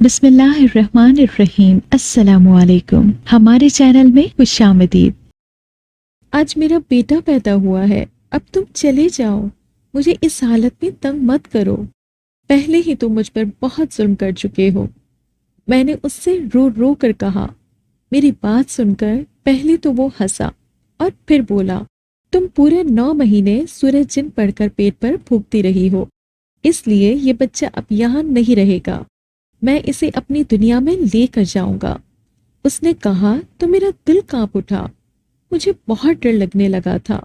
بسم اللہ الرحمن الرحیم۔ السلام علیکم، ہمارے چینل میں خوش آمدید۔ آج میرا بیٹا پیدا ہوا ہے، اب تم چلے جاؤ، مجھے اس حالت میں تنگ مت کرو۔ پہلے ہی تم مجھ پر بہت ظلم کر چکے ہو، میں نے اس سے رو رو کر کہا۔ میری بات سن کر پہلے تو وہ ہنسا اور پھر بولا، تم پورے 9 مہینے سورج جن پڑھ کر پیٹ پر پھونکتی رہی ہو، اس لیے یہ بچہ اب یہاں نہیں رہے گا، میں اسے اپنی دنیا میں لے کر جاؤں گا۔ اس نے کہا تو میرا دل کانپ اٹھا، مجھے بہت ڈر لگنے لگا تھا۔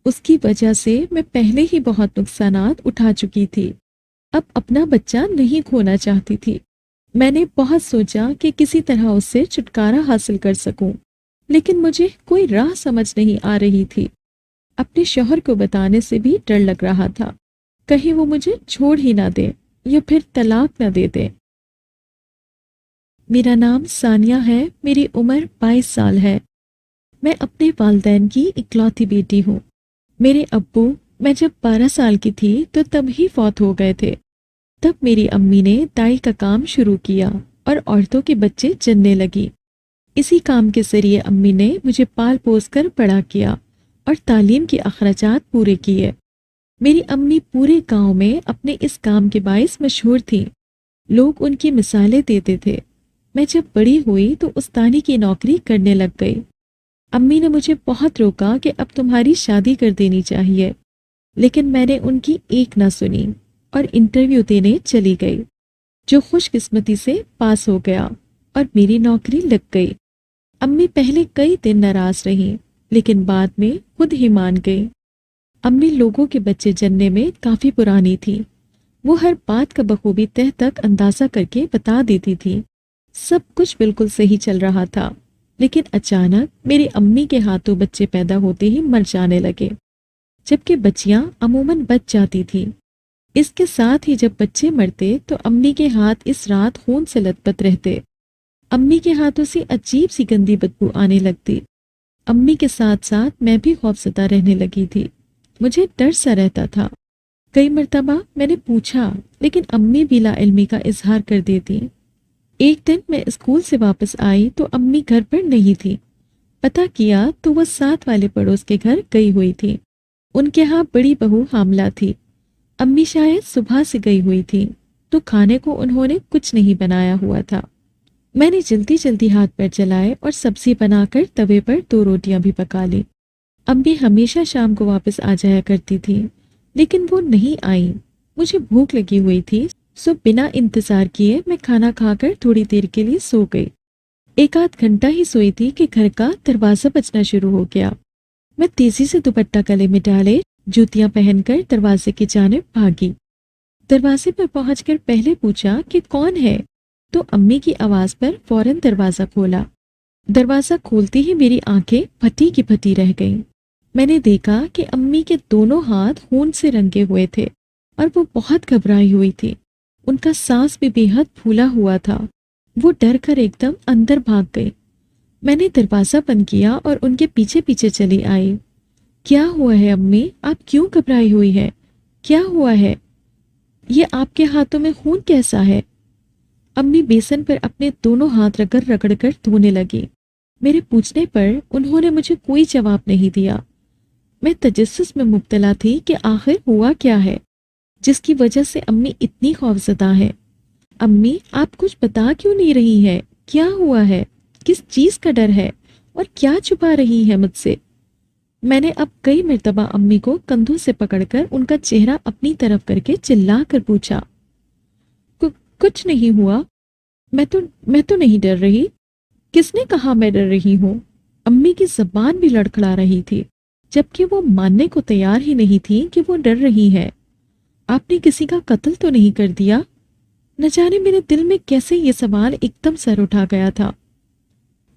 اس کی وجہ سے میں پہلے ہی بہت نقصانات اٹھا چکی تھی، اب اپنا بچہ نہیں کھونا چاہتی تھی۔ میں نے بہت سوچا کہ کسی طرح اس سے چھٹکارا حاصل کر سکوں، لیکن مجھے کوئی راہ سمجھ نہیں آ رہی تھی۔ اپنے شوہر کو بتانے سے بھی ڈر لگ رہا تھا، کہیں وہ مجھے چھوڑ ہی نہ دے یا پھر طلاق نہ دے دے۔ میرا نام ثانیہ ہے، میری عمر 22 سال ہے۔ میں اپنے والدین کی اکلوتی بیٹی ہوں۔ میرے ابو میں جب 12 سال کی تھی تو تب ہی فوت ہو گئے تھے۔ تب میری امی نے دائی کا کام شروع کیا اور عورتوں کے بچے جننے لگی۔ اسی کام کے ذریعے امی نے مجھے پال پوس کر بڑا کیا اور تعلیم کے اخراجات پورے کیے۔ میری امی پورے گاؤں میں اپنے اس کام کے باعث مشہور تھیں، لوگ ان کی مثالیں دیتے تھے۔ میں جب بڑی ہوئی تو استانی کی نوکری کرنے لگ گئی۔ امی نے مجھے بہت روکا کہ اب تمہاری شادی کر دینی چاہیے، لیکن میں نے ان کی ایک نہ سنی اور انٹرویو دینے چلی گئی، جو خوش قسمتی سے پاس ہو گیا اور میری نوکری لگ گئی۔ امی پہلے کئی دن ناراض رہیں، لیکن بعد میں خود ہی مان گئی۔ امی لوگوں کے بچے جننے میں کافی پرانی تھی، وہ ہر بات کا بخوبی تہ تک اندازہ کر کے بتا دیتی تھی۔ سب کچھ بالکل صحیح چل رہا تھا، لیکن اچانک میری امی کے ہاتھوں بچے پیدا ہوتے ہی مر جانے لگے، جبکہ بچیاں عموماً بچ جاتی تھیں۔ اس کے ساتھ ہی جب بچے مرتے تو امی کے ہاتھ اس رات خون سے لت پت رہتے۔ امی کے ہاتھوں سے عجیب سی گندی بدبو آنے لگتی۔ امی کے ساتھ ساتھ میں بھی خوفزدہ رہنے لگی تھی، مجھے ڈر سا رہتا تھا۔ کئی مرتبہ میں نے پوچھا، لیکن امی بھی لا علمی کا اظہار کر دیتی۔ ایک دن میں اسکول سے واپس آئی تو امی گھر پر نہیں تھی۔ پتہ کیا تو وہ ساتھ والے پڑوس کے گھر گئی ہوئی تھی، ان کے ہاں بڑی بہو حاملہ تھی۔ امی شاید صبح سے گئی ہوئی تھی تو کھانے کو انہوں نے کچھ نہیں بنایا ہوا تھا۔ میں نے جلدی جلدی ہاتھ پیر چلائے اور سبزی بنا کر توے پر 2 روٹیاں بھی پکا لی۔ امی ہمیشہ شام کو واپس آ جایا کرتی تھی، لیکن وہ نہیں آئی۔ مجھے بھوک لگی ہوئی تھی، سو بنا انتظار کیے میں کھانا کھا کر تھوڑی دیر کے لیے سو گئی۔ 1 آدھ گھنٹہ ہی سوئی تھی کہ گھر کا دروازہ بجنا شروع ہو گیا۔ میں تیزی سے دوپٹہ گلے میں ڈالے جوتیاں پہن کر دروازے کی جانب بھاگی۔ دروازے پر پہنچ کر پہلے پوچھا کہ کون ہے، تو امی کی آواز پر فوراً دروازہ کھولا۔ دروازہ کھولتے ہی میری آنکھیں پھٹی کی پھٹی رہ گئیں۔ میں نے دیکھا کہ امی کے دونوں ہاتھ خون سے رنگے ہوئے تھے اور وہ بہت گھبرائی ہوئی تھی۔ ان کا سانس بھی بے حد پھولا ہوا تھا۔ وہ ڈر کر ایک دم اندر بھاگ گئی۔ میں نے دروازہ بند کیا اور ان کے پیچھے پیچھے چلی آئی۔ کیا ہوا ہے امی؟ آپ کیوں گھبرائی ہوئی ہے؟ کیا ہوا ہے؟ یہ آپ کے ہاتھوں میں خون کیسا ہے؟ امی بیسن پر اپنے دونوں ہاتھ رگڑ رگڑ کر دھونے لگی۔ میرے پوچھنے پر انہوں نے مجھے کوئی جواب نہیں دیا۔ میں تجسس میں مبتلا تھی کہ آخر ہوا کیا ہے، جس کی وجہ سے امی اتنی خوفزدہ ہیں۔ امی، آپ کچھ بتا کیوں نہیں رہی ہیں؟ کیا ہوا ہے؟ کس چیز کا ڈر ہے اور کیا چھپا رہی ہے مجھ سے؟ میں نے اب کئی مرتبہ امی کو کندھوں سے پکڑ کر ان کا چہرہ اپنی طرف کر کے چلا کر پوچھا۔ کچھ نہیں ہوا، میں تو نہیں ڈر رہی۔ کس نے کہا میں ڈر رہی ہوں؟ امی کی زبان بھی لڑکھڑا رہی تھی، جبکہ وہ ماننے کو تیار ہی نہیں تھی کہ وہ ڈر رہی ہے۔ آپ نے کسی کا قتل تو نہیں کر دیا؟ نہ جانے میرے دل میں کیسے یہ سوال ایک دم سر اٹھا گیا تھا۔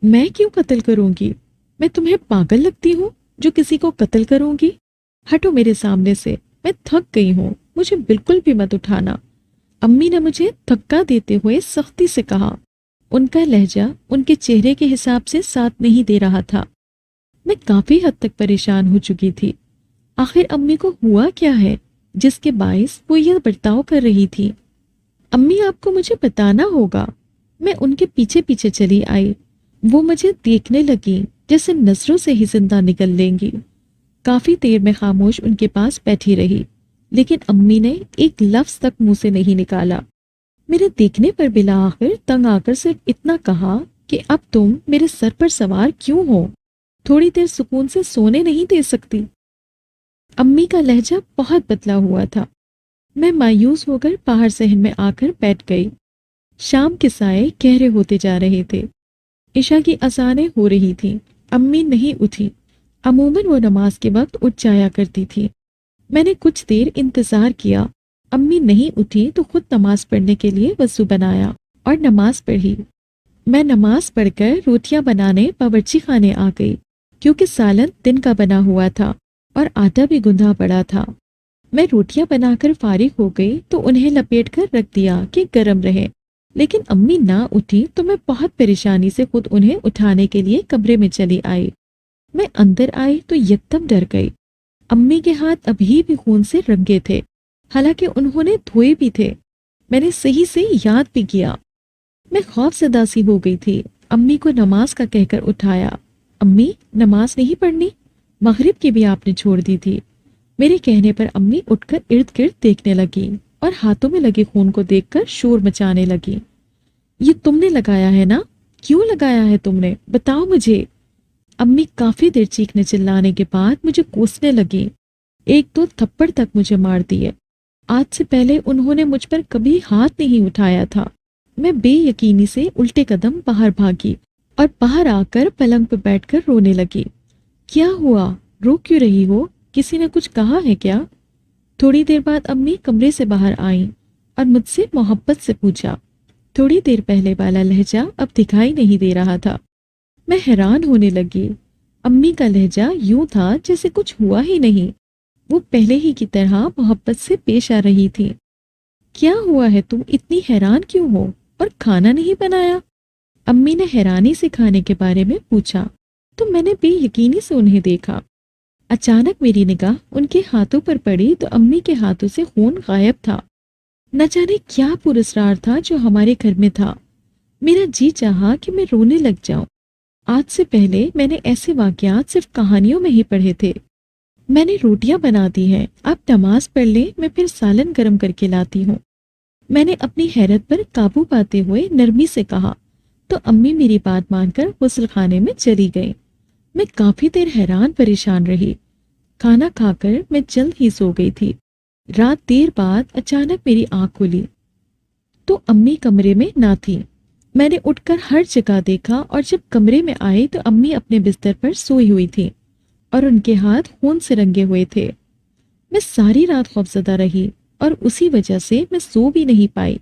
میں کیوں قتل کروں گی؟ میں تمہیں پاگل لگتی ہوں جو کسی کو قتل کروں گی؟ ہٹو میرے سامنے سے، میں تھک گئی ہوں، مجھے بالکل بھی مت اٹھانا۔ امی نے مجھے دھکا دیتے ہوئے سختی سے کہا۔ ان کا لہجہ ان کے چہرے کے حساب سے ساتھ نہیں دے رہا تھا۔ میں کافی حد تک پریشان ہو چکی تھی۔ آخر امی کو ہوا کیا ہے جس کے باعث وہ یہ برتاؤ کر رہی تھی؟ امی آپ کو مجھے بتانا ہوگا۔ میں ان کے پیچھے پیچھے چلی آئی۔ وہ مجھے دیکھنے لگی جیسے نظروں سے ہی زندہ نکل لیں گی۔ کافی دیر میں خاموش ان کے پاس بیٹھی رہی، لیکن امی نے ایک لفظ تک منہ سے نہیں نکالا۔ میرے دیکھنے پر بالآخر تنگ آ کر صرف اتنا کہا کہ اب تم میرے سر پر سوار کیوں ہو؟ تھوڑی دیر سکون سے سونے نہیں دے سکتی؟ امی کا لہجہ بہت بدلا ہوا تھا۔ میں مایوس ہو کر باہر صحن میں آ کر بیٹھ گئی۔ شام کے سائے گہرے ہوتے جا رہے تھے۔ عشاء کی اذانیں ہو رہی تھیں۔ امی نہیں اٹھی۔ عموماً وہ نماز کے وقت اٹھ جایا کرتی تھی۔ میں نے کچھ دیر انتظار کیا۔ امی نہیں اٹھی تو خود نماز پڑھنے کے لیے وضو بنایا اور نماز پڑھی۔ میں نماز پڑھ کر روٹیاں بنانے باورچی خانے آ گئی، کیونکہ سالن دن کا بنا ہوا تھا اور آٹا بھی گندھا پڑا تھا۔ میں روٹیاں بنا کر فارغ ہو گئی تو انہیں لپیٹ کر رکھ دیا کہ گرم رہے، لیکن امی نہ اٹھی تو میں بہت پریشانی سے خود انہیں اٹھانے کے لیے کمرے میں چلی آئی۔ میں اندر آئی تو یکدم ڈر گئی۔ امی کے ہاتھ ابھی بھی خون سے رنگے تھے، حالانکہ انہوں نے دھوئے بھی تھے۔ میں نے صحیح سے یاد بھی کیا۔ میں خوف زدہ سی ہو گئی تھی۔ امی کو نماز کا کہہ کر اٹھایا۔ امی، نماز نہیں پڑھنی؟ مغرب کی بھی آپ نے چھوڑ دی تھی۔ میرے کہنے پر امی اٹھ کر ارد گرد دیکھنے لگی اور ہاتھوں میں لگے خون کو دیکھ کر شور مچانے لگی۔ یہ تم نے لگایا ہے نا؟ کیوں لگایا ہے تم نے؟ بتاؤ مجھے۔ امی کافی دیر چیخنے چلانے کے بعد مجھے کوسنے لگی۔ ایک دو تھپڑ تک مجھے مار دیے۔ آج سے پہلے انہوں نے مجھ پر کبھی ہاتھ نہیں اٹھایا تھا۔ میں بے یقینی سے الٹے قدم باہر بھاگی اور باہر آ کر پلنگ پہ بیٹھ کر رونے لگی۔ کیا ہوا؟ رو کیوں رہی ہو؟ کسی نے کچھ کہا ہے کیا؟ تھوڑی دیر بعد امی کمرے سے باہر آئیں اور مجھ سے محبت سے پوچھا۔ تھوڑی دیر پہلے والا لہجہ اب دکھائی نہیں دے رہا تھا۔ میں حیران ہونے لگی۔ امی کا لہجہ یوں تھا جیسے کچھ ہوا ہی نہیں۔ وہ پہلے ہی کی طرح محبت سے پیش آ رہی تھی۔ کیا ہوا ہے؟ تم اتنی حیران کیوں ہو؟ اور کھانا نہیں بنایا؟ امی نے حیرانی سے کھانے کے بارے میں پوچھا تو میں نے بے یقینی سے انہیں دیکھا۔ اچانک میری نگاہ ان کے ہاتھوں پر پڑی تو امی کے ہاتھوں سے خون غائب تھا۔ نہ جانے کیا پراسرار تھا جو ہمارے گھر میں تھا۔ میرا جی چاہا کہ میں رونے لگ جاؤں۔ آج سے پہلے میں نے ایسے واقعات صرف کہانیوں میں ہی پڑھے تھے۔ میں نے روٹیاں بنا دی ہیں، آپ نماز پڑھ لیں، میں پھر سالن گرم کر کے لاتی ہوں۔ میں نے اپنی حیرت پر قابو پاتے ہوئے نرمی سے کہا تو امی میری بات مان کر غسل خانے میں چلی گئیں۔ میں کافی دیر حیران پریشان رہی۔ کھانا کھا کر میں جلد ہی سو گئی تھی۔ رات دیر بعد اچانک میری آنکھ کھلی تو امی کمرے میں نہ تھی۔ میں نے اٹھ کر ہر جگہ دیکھا اور جب کمرے میں آئی تو امی اپنے بستر پر سوئی ہوئی تھی اور ان کے ہاتھ خون سے رنگے ہوئے تھے۔ میں ساری رات خوفزدہ رہی اور اسی وجہ سے میں سو بھی نہیں پائی،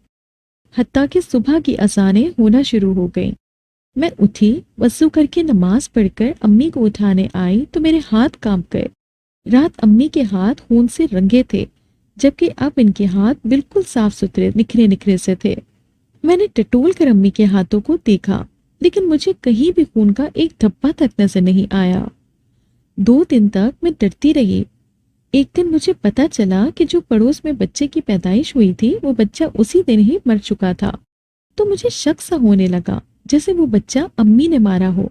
حتیٰ کہ صبح کی اذانیں ہونا شروع ہو گئیں۔ میں اٹھی، وضو کر کے نماز پڑھ کر امی کو اٹھانے آئی تو میرے ہاتھ کانپ گئے۔ رات امی کے ہاتھ خون سے رنگے تھے، جبکہ اب ان کے ہاتھ بالکل صاف ستھرے نکھرے نکھرے سے تھے۔ میں نے ٹٹول کر امی کے ہاتھوں کو دیکھا، لیکن مجھے کہیں بھی خون کا ایک دھبا تک نظر نہیں آیا۔ 2 دن تک میں ڈرتی رہی۔ ایک دن مجھے پتا چلا کہ جو پڑوس میں بچے کی پیدائش ہوئی تھی وہ بچہ اسی دن ہی مر چکا تھا، تو مجھے شک سا ہونے لگا جیسے وہ بچہ امی نے مارا ہو،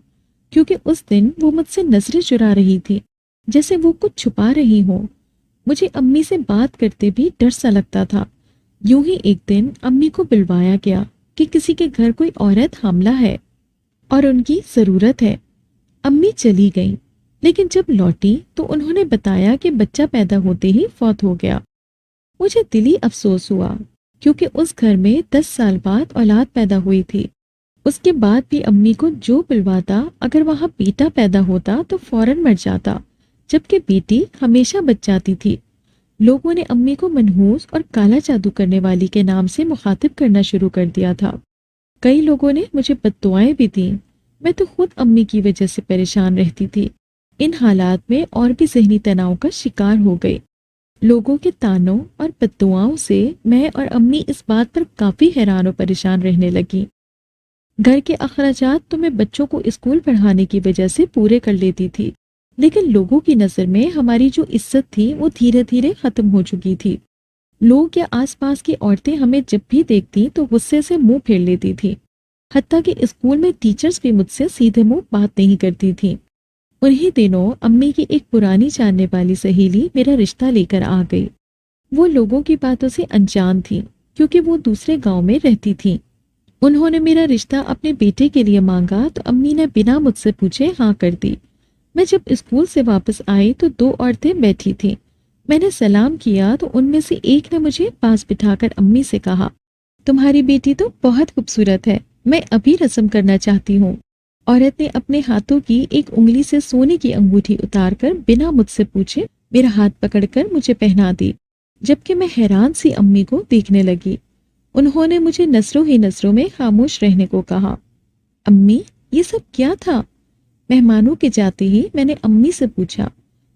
کیونکہ اس دن وہ مجھ سے نظریں چرا رہی تھی، جیسے وہ کچھ چھپا رہی ہو۔ مجھے امی سے بات کرتے بھی ڈر سا لگتا تھا۔ یوں ہی ایک دن امی کو بلوایا گیا کہ کسی کے گھر کوئی عورت حاملہ ہے اور ان کی ضرورت ہے۔ امی چلی گئیں، لیکن جب لوٹی تو انہوں نے بتایا کہ بچہ پیدا ہوتے ہی فوت ہو گیا۔ مجھے دلی افسوس ہوا، کیونکہ اس گھر میں 10 سال بعد اولاد پیدا ہوئی تھی۔ اس کے بعد بھی امی کو جو بلواتا، اگر وہاں بیٹا پیدا ہوتا تو فوراً مر جاتا، جبکہ بیٹی ہمیشہ بچ جاتی تھی۔ لوگوں نے امی کو منحوس اور کالا جادو کرنے والی کے نام سے مخاطب کرنا شروع کر دیا تھا۔ کئی لوگوں نے مجھے بددعائیں بھی دیں۔ میں تو خود امی کی وجہ سے پریشان رہتی تھی۔ ان حالات میں اور بھی ذہنی تناؤ کا شکار ہو گئی۔ لوگوں کے طعنوں اور بددعاؤں سے میں اور امی اس بات پر کافی حیران و پریشان رہنے لگی۔ گھر کے اخراجات تو میں بچوں کو اسکول پڑھانے کی وجہ سے پورے کر لیتی تھی، لیکن لوگوں کی نظر میں ہماری جو عزت تھی وہ دھیرے دھیرے ختم ہو چکی تھی۔ لوگ یا آس پاس کی عورتیں ہمیں جب بھی دیکھتی تو غصے سے منہ پھیر لیتی تھی، حتیٰ کہ اسکول میں ٹیچرز بھی مجھ سے سیدھے منہ بات نہیں کرتی تھیں۔ انہی دنوں امی کی ایک پرانی جاننے والی سہیلی میرا رشتہ لے کر آ گئی۔ وہ لوگوں کی باتوں سے انجان تھی کیونکہ وہ دوسرے گاؤں میں رہتی تھیں۔ انہوں نے میرا رشتہ اپنے بیٹے کے لیے مانگا تو امی نے بنا مجھ سے پوچھے ہاں کر دی۔ میں جب اسکول سے واپس آئی تو دو عورتیں بیٹھی تھیں۔ میں نے سلام کیا تو ان میں سے ایک نے مجھے پاس بٹھا کر امی سے کہا، تمہاری بیٹی تو بہت خوبصورت ہے، میں ابھی رسم کرنا چاہتی ہوں۔ عورت نے اپنے ہاتھوں کی ایک انگلی سے سونے کی انگوٹھی اتار کر بنا مجھ سے پوچھے میرا ہاتھ پکڑ کر مجھے پہنا دی، جبکہ میں حیران سی امی کو دیکھنے لگی۔ انہوں نے مجھے نظروں ہی نظروں میں خاموش رہنے کو کہا۔ امی، یہ سب کیا تھا؟ مہمانوں کے جاتے ہی میں نے امی سے پوچھا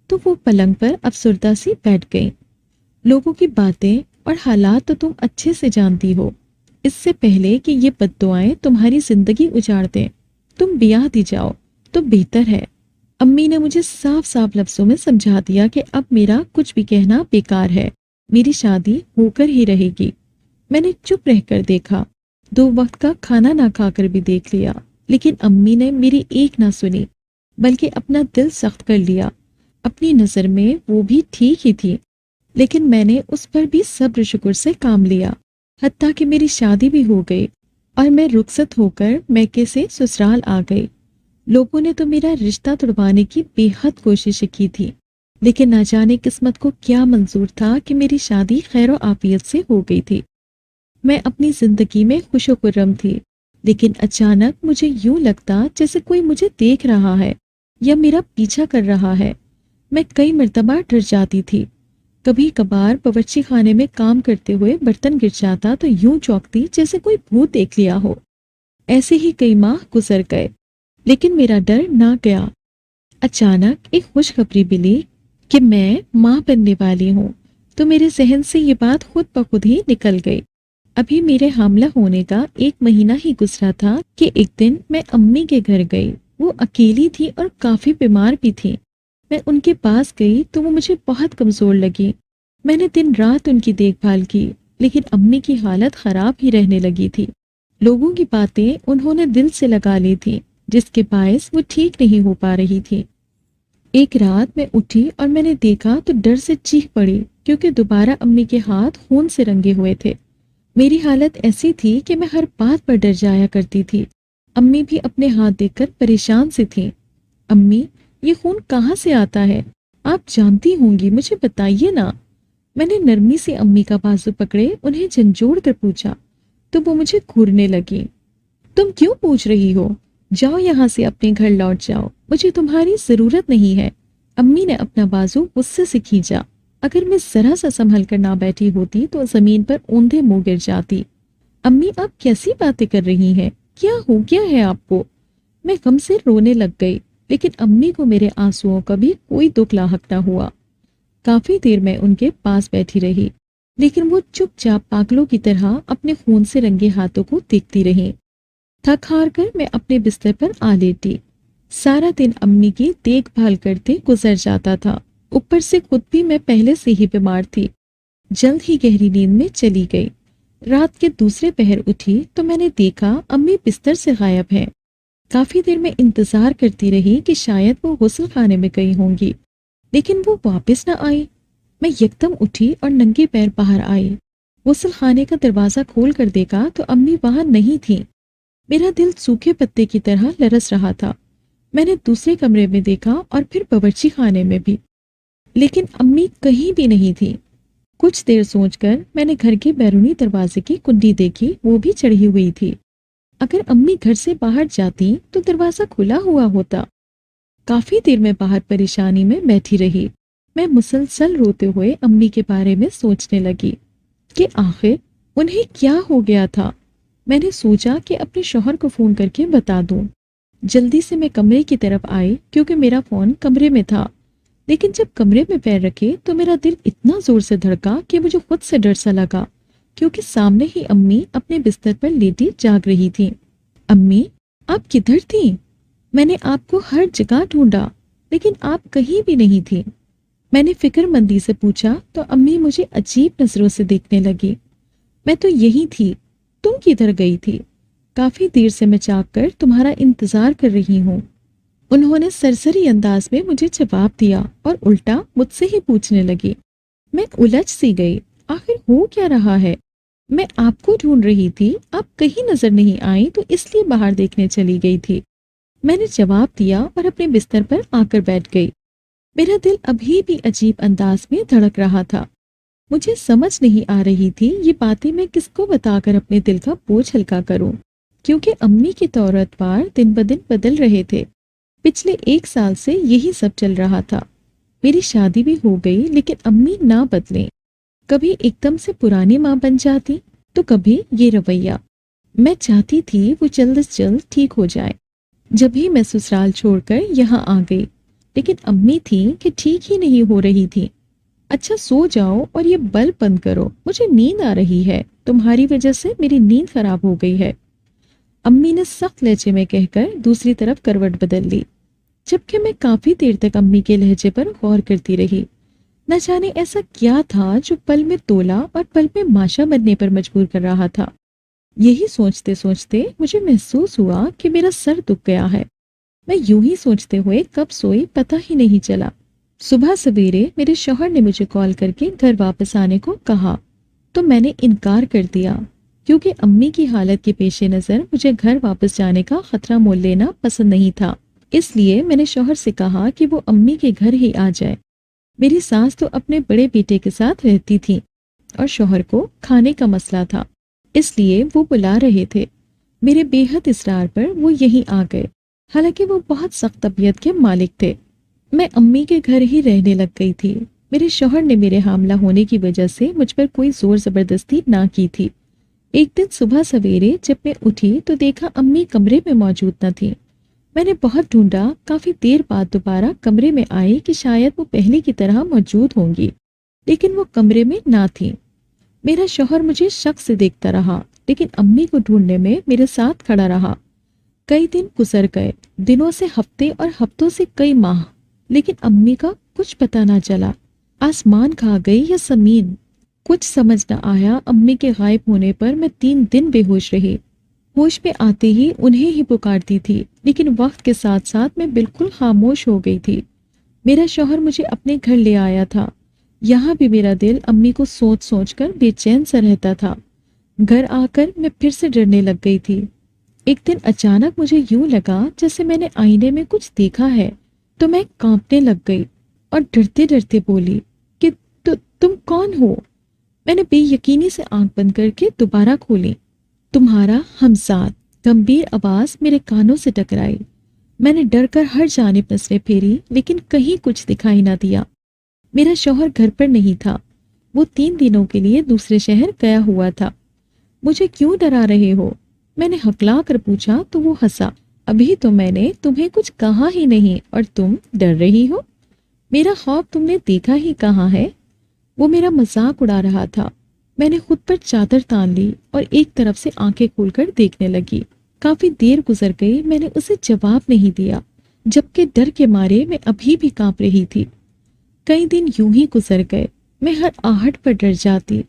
تو وہ پلنگ پر افسردہ سی بیٹھ گئیں۔ لوگوں کی باتیں اور حالات تو تم اچھے سے جانتی ہو، اس سے پہلے کہ یہ بد دعائیں تمہاری زندگی اجاڑ دیں، تم بیاہ دی جاؤ تو بہتر ہے۔ امی نے مجھے صاف صاف لفظوں میں سمجھا دیا کہ اب میرا کچھ بھی کہنا بیکار ہے، میری شادی ہو کر ہی رہے گی۔ میں نے چپ رہ کر دیکھا، 2 وقت کا کھانا نہ کھا کر بھی دیکھ لیا، لیکن امی نے میری ایک نہ سنی بلکہ اپنا دل سخت کر لیا۔ اپنی نظر میں وہ بھی ٹھیک ہی تھی، لیکن میں نے اس پر بھی صبر شکر سے کام لیا، حتیٰ کہ میری شادی بھی ہو گئی اور میں رخصت ہو کر میکے سے سسرال آ گئی۔ لوگوں نے تو میرا رشتہ توڑوانے کی بے حد کوششیں کی تھی، لیکن نہ جانے قسمت کو کیا منظور تھا کہ میری شادی خیر و عافیت سے ہو گئی تھی۔ میں اپنی زندگی میں خوش و خرم تھی، لیکن اچانک مجھے یوں لگتا جیسے کوئی مجھے دیکھ رہا ہے یا میرا پیچھا کر رہا ہے۔ میں کئی مرتبہ ڈر جاتی تھی، کبھی کبھار باورچی خانے میں کام کرتے ہوئے برتن گر جاتا تو یوں چونکتی جیسے کوئی بھوت دیکھ لیا ہو۔ ایسے ہی کئی ماہ گزر گئے، لیکن میرا ڈر نہ گیا۔ اچانک ایک خوشخبری ملی کہ میں ماں بننے والی ہوں، تو میرے ذہن سے یہ بات خود بخود ہی نکل گئی۔ ابھی میرے حاملہ ہونے کا 1 مہینہ ہی گزرا تھا کہ ایک دن میں امی کے گھر گئی۔ وہ اکیلی تھی اور کافی بیمار بھی تھی۔ میں ان کے پاس گئی تو وہ مجھے بہت کمزور لگی۔ میں نے دن رات ان کی دیکھ بھال کی، لیکن امی کی حالت خراب ہی رہنے لگی تھی۔ لوگوں کی باتیں انہوں نے دل سے لگا لی تھی، جس کے باعث وہ ٹھیک نہیں ہو پا رہی تھی۔ ایک رات میں اٹھی اور میں نے دیکھا تو ڈر سے چیخ پڑی، کیونکہ دوبارہ امی کے ہاتھ خون سے رنگے ہوئے تھے۔ میری حالت ایسی تھی کہ میں ہر بات پر ڈر جایا کرتی تھی۔ امی بھی اپنے ہاتھ دیکھ کر پریشان سی تھیں۔ امی، یہ خون کہاں سے آتا ہے؟ آپ جانتی ہوں گی، مجھے بتائیے نا۔ میں نے نرمی سے امی کا بازو پکڑے انہیں جھنجھوڑ کر پوچھا تو وہ مجھے گھورنے لگی۔ تم کیوں پوچھ رہی ہو؟ جاؤ یہاں سے، اپنے گھر لوٹ جاؤ، مجھے تمہاری ضرورت نہیں ہے۔ امی نے اپنا بازو غصے سے کھینچا۔ اگر میں ذرا سا سنبھل کر نہ بیٹھی ہوتی تو زمین پر اوندھے منہ گر جاتی۔ امی، آپ کیسی باتیں کر رہی ہیں؟ کیا ہو گیا ہے آپ کو؟ میں غم سے رونے لگ گئی، لیکن امی کو میرے آنسوؤں کا بھی کوئی دکھ لاحق نہ ہوا۔ کافی دیر میں ان کے پاس بیٹھی رہی، لیکن وہ چپ چاپ پاگلوں کی طرح اپنے خون سے رنگے ہاتھوں کو دیکھتی رہی۔ تھک ہار کر میں اپنے بستر پر آ لیٹی۔ سارا دن امی کی دیکھ بھال کرتے گزر جاتا تھا، اوپر سے خود بھی میں پہلے سے ہی بیمار تھی۔ جلد ہی گہری نیند میں چلی گئی۔ رات کے دوسرے پہر اٹھی تو میں نے دیکھا امی بستر سے غائب ہیں۔ کافی دیر میں انتظار کرتی رہی کہ شاید وہ غسل خانے میں گئی ہوں گی، لیکن وہ واپس نہ آئی۔ میں یکدم اٹھی اور ننگے پیر باہر آئی۔ غسل خانے کا دروازہ کھول کر دیکھا تو امی وہاں نہیں تھیں۔ میرا دل سوکھے پتے کی طرح لرز رہا تھا۔ میں نے دوسرے کمرے میں دیکھا اور پھر باورچی خانے میں بھی، لیکن امی کہیں بھی نہیں تھی۔ کچھ دیر سوچ کر میں نے گھر کے بیرونی دروازے کی کنڈی دیکھی، وہ بھی چڑھی ہوئی تھی۔ اگر امی گھر سے باہر جاتی تو دروازہ کھلا ہوا ہوتا۔ کافی دیر میں باہر پریشانی میں بیٹھی رہی۔ میں مسلسل روتے ہوئے امی کے بارے میں سوچنے لگی کہ آخر انہیں کیا ہو گیا تھا۔ میں نے سوچا کہ اپنے شوہر کو فون کر کے بتا دوں۔ جلدی سے میں کمرے کی طرف آئی کیونکہ میرا فون کمرے میں تھا، لیکن جب کمرے میں پیر رکھے تو میرا دل اتنا زور سے دھڑکا کہ مجھے خود سے ڈر سا لگا، کیونکہ سامنے ہی امی اپنے بستر پر لیٹی جاگ رہی تھی۔ امی، آپ کدھر تھیں؟ میں نے آپ کو ہر جگہ ڈھونڈا، لیکن آپ کہیں بھی نہیں تھی۔ میں نے فکر مندی سے پوچھا تو امی مجھے عجیب نظروں سے دیکھنے لگی۔ میں تو یہی تھی، تم کدھر گئی تھی؟ کافی دیر سے میں جاگ کر تمہارا انتظار کر رہی ہوں۔ انہوں نے سرسری انداز میں مجھے جواب دیا اور الٹا مجھ سے ہی پوچھنے لگی۔ میں الجھ سی گئی، آخر ہو کیا رہا ہے؟ میں آپ کو ڈھونڈ رہی تھی، آپ کہیں نظر نہیں آئی تو اس لیے باہر دیکھنے چلی گئی تھی۔ میں نے جواب دیا اور اپنے بستر پر آ کر بیٹھ گئی۔ میرا دل ابھی بھی عجیب انداز میں دھڑک رہا تھا۔ مجھے سمجھ نہیں آ رہی تھی یہ باتیں میں کس کو بتا کر اپنے دل کا بوجھ ہلکا کروں، کیونکہ امی کے طور اتوار دن بدن بدل رہے تھے۔ پچھلے 1 سال سے یہی سب چل رہا تھا۔ میری شادی بھی ہو گئی لیکن امی نہ بدلیں، کبھی ایک دم سے پرانی ماں بن جاتی تو کبھی یہ رویہ۔ میں چاہتی تھی وہ جلد از جلد ٹھیک ہو جائے۔ جب ہی میں سسرال چھوڑ کر یہاں آ گئی، لیکن امی تھیں کہ ٹھیک ہی نہیں ہو رہی تھی۔ اچھا سو جاؤ اور یہ بلب بند کرو، مجھے نیند آ رہی ہے، تمہاری وجہ سے میری نیند خراب ہو گئی ہے۔ امی نے سخت لہجے میں کہہ کر دوسری طرف کروٹ بدل لی، جبکہ میں کافی دیر تک امی کے لہجے پر غور کرتی رہی۔ نہ جانے ایسا کیا تھا جو پل میں تولا اور پل میں ماشا بننے پر مجبور کر رہا تھا۔ یہی سوچتے سوچتے مجھے محسوس ہوا کہ میرا سر دکھ گیا ہے۔ میں یوں ہی سوچتے ہوئے کب سوئی پتہ ہی نہیں چلا۔ صبح سویرے میرے شوہر نے مجھے کال کر کے گھر واپس آنے کو کہا تو میں نے انکار کر دیا، کیونکہ امی کی حالت کے پیش نظر مجھے گھر واپس جانے کا خطرہ مول لینا پسند نہیں تھا۔ اس لیے میں نے شوہر سے کہا کہ وہ امی کے گھر ہی آ جائے۔ میری ساس تو اپنے بڑے بیٹے کے ساتھ رہتی تھی اور شوہر کو کھانے کا مسئلہ تھا، اس لیے وہ بلا رہے تھے۔ میرے بے حد اصرار پر وہ یہیں آ گئے، حالانکہ وہ بہت سخت طبیعت کے مالک تھے۔ میں امی کے گھر ہی رہنے لگ گئی تھی۔ میرے شوہر نے میرے حاملہ ہونے کی وجہ سے مجھ پر کوئی زور زبردستی نہ کی تھی۔ ایک دن صبح سویرے جب میں اٹھی تو دیکھا امی کمرے میں موجود نہ تھی۔ میں نے بہت ڈھونڈا، کافی دیر بعد دوبارہ کمرے میں آئی کہ شاید وہ پہلے کی طرح موجود ہوں گی، لیکن وہ کمرے میں نہ تھی۔ میرا شوہر مجھے شک سے دیکھتا رہا، لیکن امی کو ڈھونڈنے میں میرے ساتھ کھڑا رہا۔ کئی دن گزر گئے، دنوں سے ہفتے اور ہفتوں سے کئی ماہ، لیکن امی کا کچھ پتہ نہ چلا۔ آسمان کھا گئی یا زمین، کچھ سمجھ نہ آیا۔ امی کے غائب ہونے پر میں 3 دن بے ہوش رہی۔ ہوش میں آتے ہی انہیں ہی پکارتی تھی، لیکن وقت کے ساتھ ساتھ میں بالکل خاموش ہو گئی تھی۔ میرا شوہر مجھے اپنے گھر لے آیا تھا۔ یہاں بھی میرا دل امی کو سوچ سوچ کر بے چین سا رہتا تھا۔ گھر آ کر میں پھر سے ڈرنے لگ گئی تھی۔ ایک دن اچانک مجھے یوں لگا جیسے میں نے آئینے میں کچھ دیکھا ہے، تو میں کانپنے لگ گئی اور ڈرتے ڈرتے بولی کہ تم کون ہو؟ میں نے بے یقینی سے آنکھ بند کر کے دوبارہ کھولی۔ تمہارا ہمساد، گمبھیر آواز میرے کانوں سے ٹکرائی۔ میں نے ڈر کر ہر جانب نظریں پھیری، لیکن کہیں کچھ دکھائی نہ دیا۔ میرا شوہر گھر پر نہیں تھا، وہ 3 دنوں کے لیے دوسرے شہر گیا ہوا تھا۔ مجھے کیوں ڈرا رہے ہو؟ میں نے ہکلا کر پوچھا تو وہ ہنسا۔ ابھی تو میں نے تمہیں کچھ کہا ہی نہیں اور تم ڈر رہی ہو؟ میرا خواب تم نے دیکھا ہی کہاں ہے؟ وہ میرا مذاق اڑا رہا تھا۔ میں نے خود پر چادر تان لی اور ایک طرف سے آنکھیں کھول کر دیکھنے لگی۔ کافی دیر گزر گئی، میں نے اسے جواب نہیں دیا، جبکہ ڈر کے مارے میں ابھی بھی کانپ رہی تھی۔ کئی دن یوں ہی گزر گئے، میں ہر آہٹ پر ڈر جاتی۔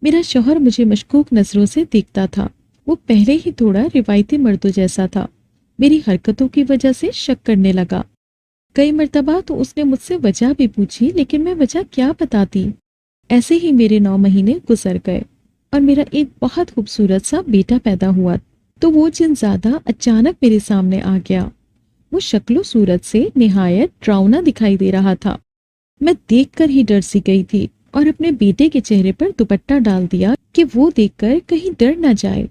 میرا شوہر مجھے مشکوک نظروں سے دیکھتا تھا۔ وہ پہلے ہی تھوڑا روایتی مردوں جیسا تھا، میری حرکتوں کی وجہ سے شک کرنے لگا۔ کئی مرتبہ تو اس نے مجھ سے وجہ بھی پوچھی، لیکن میں وجہ کیا بتاتی۔ ایسے ہی میرے 9 مہینے گزر گئے اور میرا ایک بہت خوبصورت سا بیٹا پیدا ہوا تو وہ جن زادہ اچانک میرے سامنے آ گیا۔ وہ شکل و صورت سے نہایت ڈراؤنا دکھائی دے رہا تھا۔ میں دیکھ کر ہی ڈر سی گئی تھی اور اپنے بیٹے کے چہرے پر دوپٹہ ڈال دیا کہ وہ دیکھ کر کہیں ڈر نہ جائے۔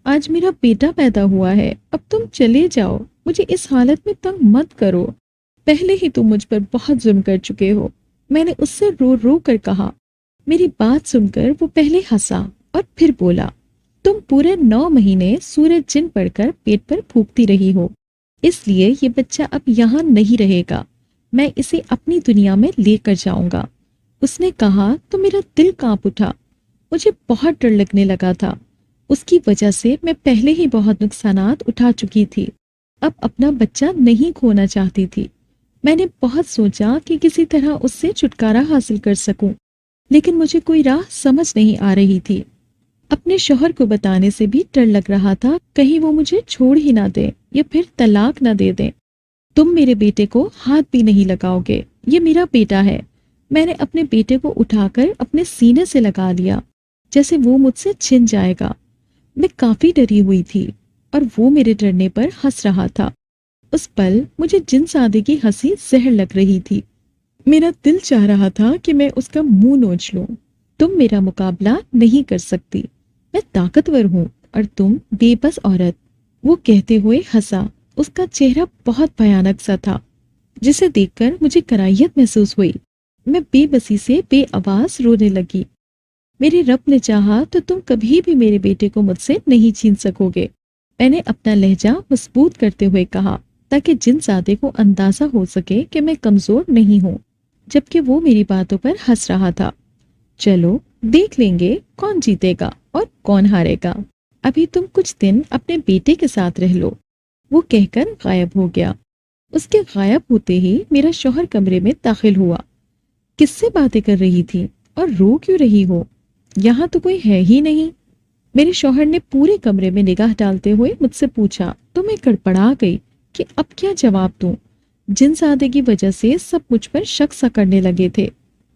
آج میرا بیٹا پیدا ہوا ہے، اب تم چلے جاؤ، مجھے اس حالت میں تنگ مت کرو۔ پہلے ہی تم مجھ پر بہت ظلم کر چکے ہو، میں نے اس سے رو رو کر کہا۔ میری بات سن کر وہ پہلے ہنسا اور پھر بولا، تم پورے 9 مہینے سورج جن پڑھ کر پیٹ پر پھونکتی رہی ہو، اس لیے یہ بچہ اب یہاں نہیں رہے گا، میں اسے اپنی دنیا میں لے کر جاؤں گا۔ اس نے کہا تو میرا دل کانپ اٹھا۔ مجھے بہت ڈر لگنے لگا تھا۔ اس کی وجہ سے میں پہلے ہی بہت نقصانات اٹھا چکی تھی، اب اپنا بچہ نہیں کھونا چاہتی تھی۔ میں نے بہت سوچا کہ کسی طرح اس سے چھٹکارا حاصل کر سکوں، لیکن مجھے کوئی راہ سمجھ نہیں آ رہی تھی۔ اپنے شوہر کو بتانے سے بھی ڈر لگ رہا تھا، کہیں وہ مجھے چھوڑ ہی نہ دے یا پھر طلاق نہ دے دیں۔ تم میرے بیٹے کو ہاتھ بھی نہیں لگاؤ گے، یہ میرا بیٹا ہے۔ میں نے اپنے بیٹے کو اٹھا کر اپنے سینے سے لگا لیا، جیسے وہ مجھ سے چھن جائے گا۔ میں کافی ڈری ہوئی تھی اور وہ میرے ڈرنے پر ہنس رہا تھا۔ اس پل مجھے جن سادے کی ہنسی زہر لگ رہی تھی۔ میرا دل چاہ رہا تھا کہ میں اس کا منہ نوچ لوں۔ تم میرا مقابلہ نہیں کر سکتی، میں طاقتور ہوں اور تم بے بس عورت، وہ کہتے ہوئے ہنسا۔ اس کا چہرہ بہت بھیانک سا تھا، جسے دیکھ کر مجھے کراہیت محسوس ہوئی۔ میں بے بسی سے بے آواز رونے لگی۔ میرے رب نے چاہا تو تم کبھی بھی میرے بیٹے کو مجھ سے نہیں چھین سکو گے، میں نے اپنا لہجہ مضبوط کرتے ہوئے کہا، تاکہ جن زادے کو اندازہ ہو سکے کہ میں کمزور نہیں ہوں، جبکہ وہ میری باتوں پر ہنس رہا تھا۔ چلو دیکھ لیں گے کون جیتے گا اور کون ہارے گا۔ ابھی تم کچھ دن اپنے بیٹے کے ساتھ رہ لو، وہ کہہ کر غائب ہو گیا۔ اس کے غائب ہوتے ہی میرا شوہر کمرے میں داخل ہوا۔ کس سے باتیں کر رہی تھی اور رو کیوں رہی ہو؟ یہاں تو کوئی ہے ہی نہیں۔ میرے شوہر نے پورے کمرے میں نگاہ ڈالتے ہوئے مجھ سے پوچھا تو میں گڑبڑا گئی کہ اب کیا جواب دوں۔ جن سادے کی وجہ سے سب مجھ پر شک سا کرنے لگے تھے۔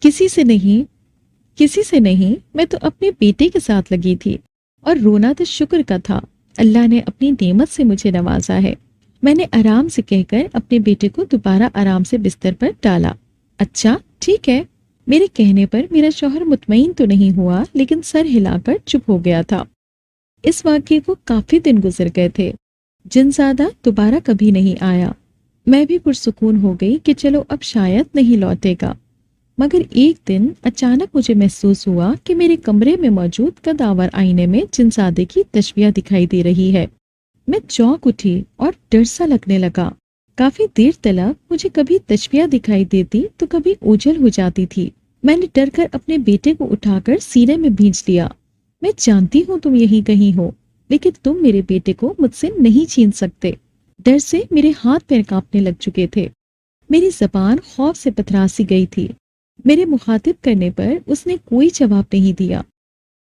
کسی سے نہیں، میں تو اپنے بیٹے کے ساتھ لگی تھی، اور رونا تو شکر کا تھا، اللہ نے اپنی نعمت سے مجھے نوازا ہے۔ میں نے آرام سے کہہ کر اپنے بیٹے کو دوبارہ آرام سے بستر پر ڈالا۔ اچھا ٹھیک ہے، میرے کہنے پر میرا شوہر مطمئن تو نہیں ہوا، لیکن سر ہلا کر چپ ہو گیا تھا۔ اس واقعے کو کافی دن گزر گئے تھے۔ جنزادہ دوبارہ کبھی نہیں آیا۔ میں بھی پرسکون ہو گئی کہ چلو اب شاید نہیں لوٹے گا، مگر ایک دن اچانک مجھے محسوس ہوا کہ میرے کمرے میں موجود کداور آئینے میں جنزادے کی تشبیہ دکھائی دے رہی ہے۔ میں چونک اٹھی اور ڈر سا لگنے لگا۔ کافی دیر تلک مجھے کبھی تشبیہ دکھائی دیتی تو کبھی اوجھل ہو جاتی تھی۔ میں نے ڈر کر اپنے بیٹے کو اٹھا کر سینے میں بھینچ لیا۔ میں جانتی ہوں تم یہیں کہیں ہو، لیکن تم میرے بیٹے کو مجھ سے نہیں چھین سکتے۔ ڈر سے میرے ہاتھ پیر کانپنے لگ چکے تھے، میری زبان خوف سے پتھراسی گئی تھی۔ میرے مخاطب کرنے پر اس نے کوئی جواب نہیں دیا۔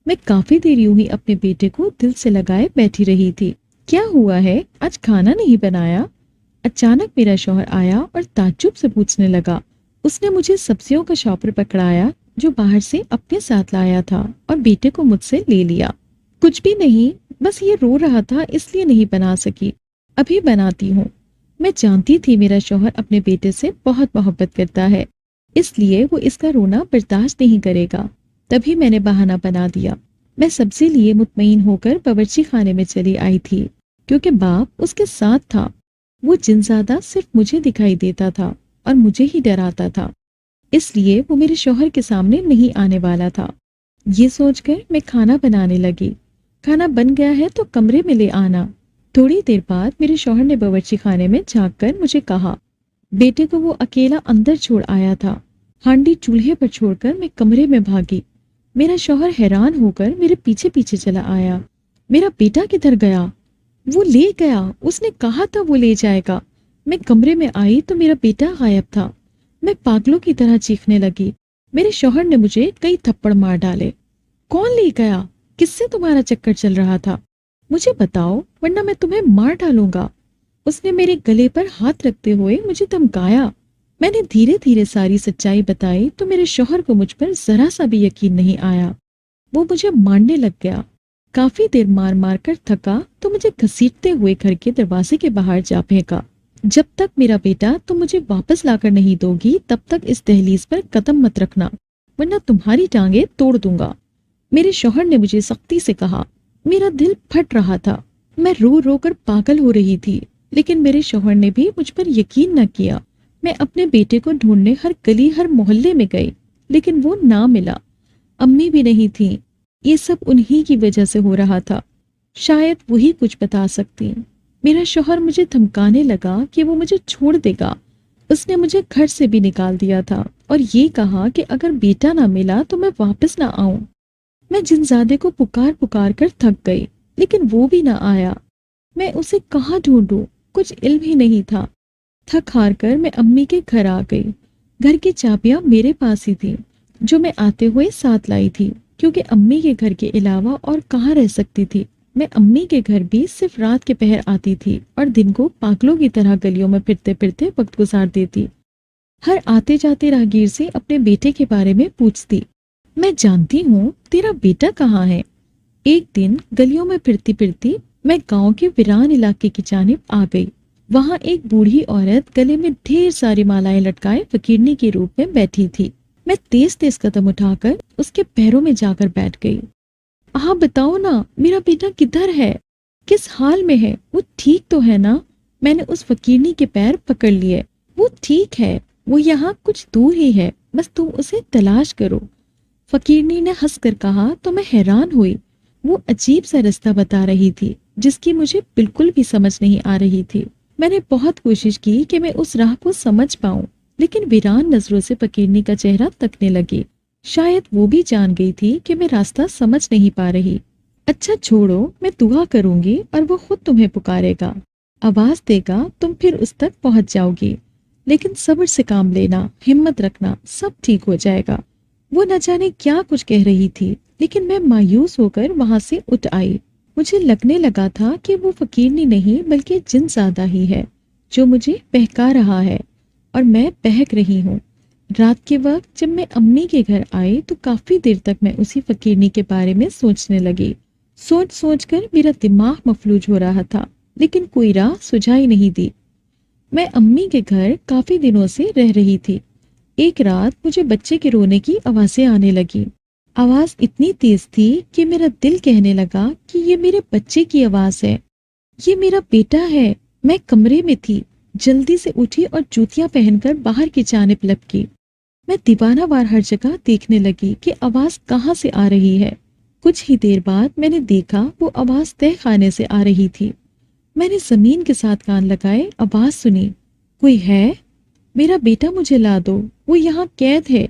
میں کافی دیر یوں ہی اپنے بیٹے کو دل سے لگائے بیٹھی رہی تھی۔ کیا ہوا ہے، آج کھانا نہیں بنایا؟ اچانک میرا شوہر آیا اور تعجب سے پوچھنے لگا۔ اس نے مجھے سبزیوں کا شاپر پکڑایا جو باہر سے اپنے ساتھ لایا تھا اور بیٹے کو مجھ سے لے لیا۔ کچھ بھی نہیں، بس یہ رو رہا تھا اس لیے نہیں بنا سکی، ابھی بناتی ہوں۔ میں جانتی تھی میرا شوہر اپنے بیٹے سے بہت محبت کرتا ہے، اس لیے وہ اس کا رونا برداشت نہیں کرے گا۔ تبھی میں نے بہانہ بنا دیا۔ میں سبزی لیے مطمئن ہو کر باورچی خانے میں چلی آئی تھی، کیونکہ باپ اس کے ساتھ تھا۔ وہ جنزادہ صرف مجھے دکھائی دیتا تھا اور مجھے ہی ڈراتا تھا، اس لیے وہ میرے شوہر کے سامنے نہیں آنے والا تھا۔ یہ سوچ کر میں کھانا بنانے لگی۔ کھانا بن گیا ہے تو کمرے میں لے آنا۔ تھوڑی دیر بعد میرے شوہر نے باورچی خانے میں جھانک کر مجھے کہا۔ بیٹے کو وہ اکیلا اندر چھوڑ آیا تھا۔ ہانڈی چولہے پر چھوڑ کر میں کمرے میں بھاگی۔ میرا شوہر حیران ہو کر میرے پیچھے پیچھے چلا آیا۔ میرا بیٹا کدھر گیا؟ وہ لے گیا، اس نے کہا تھا وہ لے جائے گا۔ میں کمرے میں آئی تو میرا بیٹا غائب تھا۔ میں پاگلوں کی طرح چیخنے لگی۔ میرے شوہر نے مجھے کئی تھپڑ مار ڈالے۔ کون لے گیا؟ کس سے تمہارا چکر چل رہا تھا؟ مجھے بتاؤ ورنہ میں تمہیں مار ڈالوں گا۔ اس نے میرے گلے پر ہاتھ رکھتے ہوئے مجھے دھمکایا۔ میں نے دھیرے دھیرے ساری سچائی بتائی تو میرے شوہر کو مجھ پر ذرا سا بھی یقین نہیں آیا۔ وہ مجھے مارنے لگ گیا۔ کافی دیر مار مار کر تھکا تو مجھے گھسیٹتے ہوئے گھر کے دروازے کے باہر جا پھینکا۔ جب تک میرا بیٹا تم مجھے واپس لا کر نہیں دو گی تب تک اس دہلیز پر قدم مت رکھنا، ورنہ تمہاری ٹانگیں توڑ دوں گا۔ میرے شوہر نے مجھے سختی سے کہا۔ میرا دل پھٹ رہا تھا، میں رو رو کر پاگل ہو رہی تھی، لیکن میرے شوہر نے بھی مجھ پر یقین نہ کیا۔ میں اپنے بیٹے کو ڈھونڈنے ہر گلی ہر محلے میں گئی، لیکن وہ نہ ملا۔ امی بھی نہیں تھی۔ یہ سب انہی کی وجہ سے ہو رہا تھا، شاید وہی کچھ بتا سکتی۔ میرا شوہر مجھے دھمکانے لگا کہ وہ مجھے چھوڑ دے گا۔ اس نے مجھے گھر سے بھی نکال دیا تھا اور یہ کہا کہ اگر بیٹا نہ ملا تو میں واپس نہ آؤں۔ میں جنزادے کو پکار پکار کر تھک گئی، لیکن وہ بھی نہ آیا۔ میں اسے کہاں ڈھونڈوں، کچھ علم ہی نہیں تھا۔ تھک ہار کر میں امی کے گھر آ گئی۔ گھر کی چابیاں میرے پاس ہی تھیں، جو میں آتے ہوئے ساتھ لائی تھی، کیونکہ امی کے گھر کے علاوہ اور کہاں رہ سکتی تھی۔ میں امی کے گھر بھی صرف رات کے پہر آتی تھی اور دن کو پاگلوں کی طرح گلیوں میں پھرتے پھرتے وقت گزار دیتی۔ ہر آتے جاتے راہگیر سے اپنے بیٹے کے بارے میں پوچھتی، میں جانتی ہوں تیرا بیٹا کہاں ہے۔ ایک دن گلیوں میں پھرتی پھرتی میں گاؤں کے ویران علاقے کی جانب آ گئی۔ وہاں ایک بوڑھی عورت گلے میں ڈھیر ساری مالائیں لٹکائے فقیرنی کے روپ میں بیٹھی تھی۔ میں تیز تیز قدم اٹھا کر اس کے پیروں میں جا کر بیٹھ گئی۔ آپ بتاؤ نا، میرا بیٹا کدھر ہے؟ کس حال میں ہے؟ وہ ٹھیک تو ہے نا؟ میں نے اس فقیرنی کے پیر پکڑ لیے۔ وہ ٹھیک ہے، وہ یہاں کچھ دور ہی ہے، بس تم اسے تلاش کرو۔ فقیرنی نے ہنس کر کہا تو میں حیران ہوئی۔ وہ عجیب سا رستہ بتا رہی تھی جس کی مجھے بالکل بھی سمجھ نہیں آ رہی تھی۔ میں نے بہت کوشش کی کہ میں اس راہ کو سمجھ پاؤں، لیکن ویران نظروں سے فقیرنی کا چہرہ تکنے لگی۔ شاید وہ بھی جان گئی تھی کہ میں راستہ سمجھ نہیں پا رہی۔ اچھا چھوڑو، میں دعا کروں گی اور وہ خود تمہیں پکارے گا، آواز دے گا، تم پھر اس تک پہنچ جاؤ گی۔ لیکن صبر سے کام لینا، ہمت رکھنا، سب ٹھیک ہو جائے گا۔ وہ نہ جانے کیا کچھ کہہ رہی تھی، لیکن میں مایوس ہو کر وہاں سے اٹھ آئی۔ مجھے لگنے لگا تھا کہ وہ فقیرنی نہیں بلکہ جن زادہ ہی ہے جو مجھے بہکا رہا ہے اور میں بہک رہی ہوں۔ رات کے وقت جب میں امی کے گھر آئی تو کافی دیر تک میں اسی فقیرنی کے بارے میں سوچنے لگی۔ سوچ سوچ کر میرا دماغ مفلوج ہو رہا تھا، لیکن کوئی راہ سجھائی نہیں دی۔ میں امی کے گھر کافی دنوں سے رہ رہی تھی۔ ایک رات مجھے بچے کے رونے کی آوازیں آنے لگی۔ آواز اتنی تیز تھی کہ میرا دل کہنے لگا کہ یہ میرے بچے کی آواز ہے، یہ میرا بیٹا ہے۔ میں کمرے میں تھی، جلدی سے اٹھی اور جوتیاں پہن کر باہر کی جانب لپکی۔ میں دیوانہ وار ہر جگہ دیکھنے لگی کہ آواز کہاں سے آ رہی ہے۔ کچھ ہی دیر بعد میں نے دیکھا وہ آواز تہہ خانے سے آ رہی تھی۔ میں نے زمین کے ساتھ کان لگائے، آواز سنی، کوئی ہے؟ میرا بیٹا مجھے لا دو، وہ یہاں قید ہے،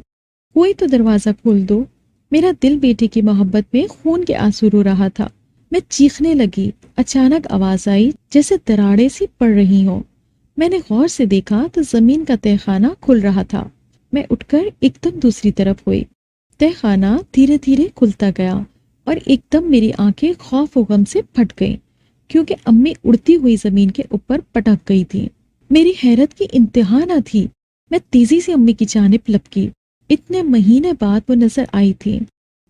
کوئی تو دروازہ کھول دو۔ میرا دل بیٹے کی محبت میں خون کے آنسو رو رہا تھا۔ میں چیخنے لگی۔ اچانک آواز آئی جیسے دراڑیں سی پڑ رہی ہوں۔ میں نے غور سے دیکھا تو زمین کا تہہ خانہ کھل رہا تھا۔ میں اٹھ کر ایک دم دوسری طرف ہوئی۔ تہہ خانہ دھیرے دھیرے کھلتا گیا اور ایک دم میری آنکھیں خوف و غم سے پھٹ گئیں، کیونکہ امی اڑتی ہوئی زمین کے اوپر پٹک گئی تھی۔ میری حیرت کی انتہا نہ تھی۔ میں تیزی سے امی کی جانب لپکی۔ اتنے مہینے بعد وہ نظر آئی تھی۔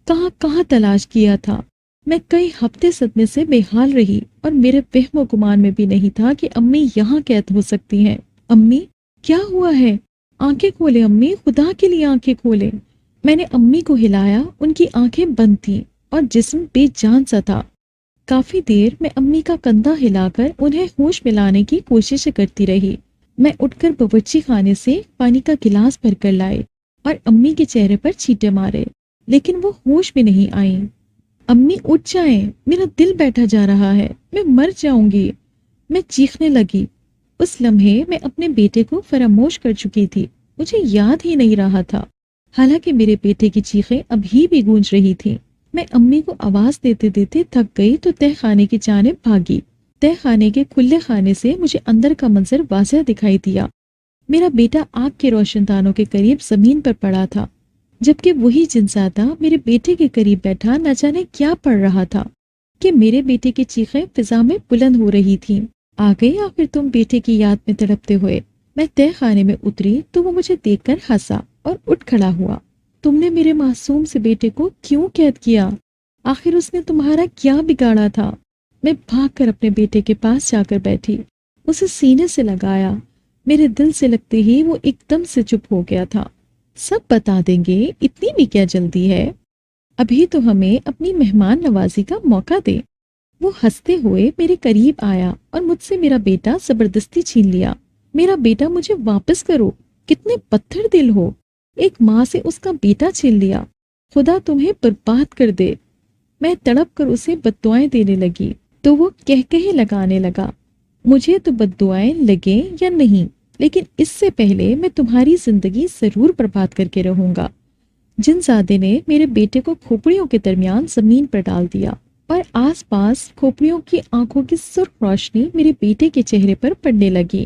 کہاں کہاں تلاش کیا تھا۔ میں کئی ہفتے صدمے سے بے حال رہی اور میرے وہم و گمان میں بھی نہیں تھا کہ امی یہاں قید ہو سکتی ہیں۔ امی، کیا ہوا ہے؟ آنکھیں کھولے امی، خدا کے لیے آنکھیں کھولے۔ میں نے امی کو ہلایا، ان کی آنکھیں بند تھیں اور جسم بے جان سا تھا۔ کافی دیر میں امی کا کندھا ہلا کر انہیں ہوش میں لانے کی کوشش کرتی رہی۔ میں اٹھ کر باورچی خانے سے پانی کا گلاس بھر کر لائے اور امی کے چہرے پر چھینٹے مارے، لیکن وہ ہوش میں نہیں آئیں۔ امی اٹھ جائیں، میرا دل بیٹھا جا رہا ہے، میں مر جاؤں گی، میں چیخنے لگی۔ اس لمحے میں اپنے بیٹے کو فراموش کر چکی تھی، مجھے یاد ہی نہیں رہا تھا، حالانکہ میرے بیٹے کی چیخیں ابھی بھی گونج رہی تھیں۔ میں امی کو آواز دیتے دیتے تھک گئی تو تہہ خانے کی جانب بھاگی۔ تہہ خانے کے کھلے خانے سے مجھے اندر کا منظر واضح دکھائی دیا۔ میرا بیٹا آگ کے روشن دانوں کے قریب زمین پر پڑا تھا، جبکہ وہی جنزادہ میرے بیٹے کے قریب بیٹھا نہ جانے کیا پڑھ رہا تھا کہ میرے بیٹے کی چیخیں فضا میں بلند ہو رہی تھیں۔ آ گئی آخر تم بیٹے کی یاد میں تڑپتے ہوئے۔ میں تہہ خانے میں اتری تو وہ مجھے دیکھ کر ہنسا اور اٹھ کھڑا ہوا۔ تم نے میرے معصوم سے بیٹے کو کیوں قید کیا؟ آخر اس نے تمہارا کیا بگاڑا تھا؟ میں بھاگ کر اپنے بیٹے کے پاس جا کر بیٹھی، اسے سینے سے لگایا۔ میرے دل سے لگتے ہی وہ ایک دم سے چپ ہو گیا تھا۔ سب بتا دیں گے، اتنی بھی کیا جلدی ہے؟ ابھی تو ہمیں اپنی مہمان نوازی کا موقع دے۔ وہ ہنستے ہوئے میرے قریب آیا اور مجھ سے میرا بیٹا زبردستی چھین لیا۔ میرا بیٹا مجھے واپس کرو، کتنے پتھر دل ہو، ایک ماں سے اس کا بیٹا چھین لیا، خدا تمہیں برباد کر دے۔ میں تڑپ کر اسے بددعائیں دینے لگی تو وہ کہے لگانے لگا، مجھے تو بددعائیں لگیں یا نہیں، لیکن اس سے پہلے میں تمہاری زندگی ضرور برباد کر کے رہوں گا۔ جنزادے نے میرے بیٹے کو کھوپڑیوں کے درمیان زمین پر ڈال دیا اور آس پاس کھوپڑیوں کی آنکھوں کی سرخ روشنی میرے بیٹے کے چہرے پر پڑنے لگی۔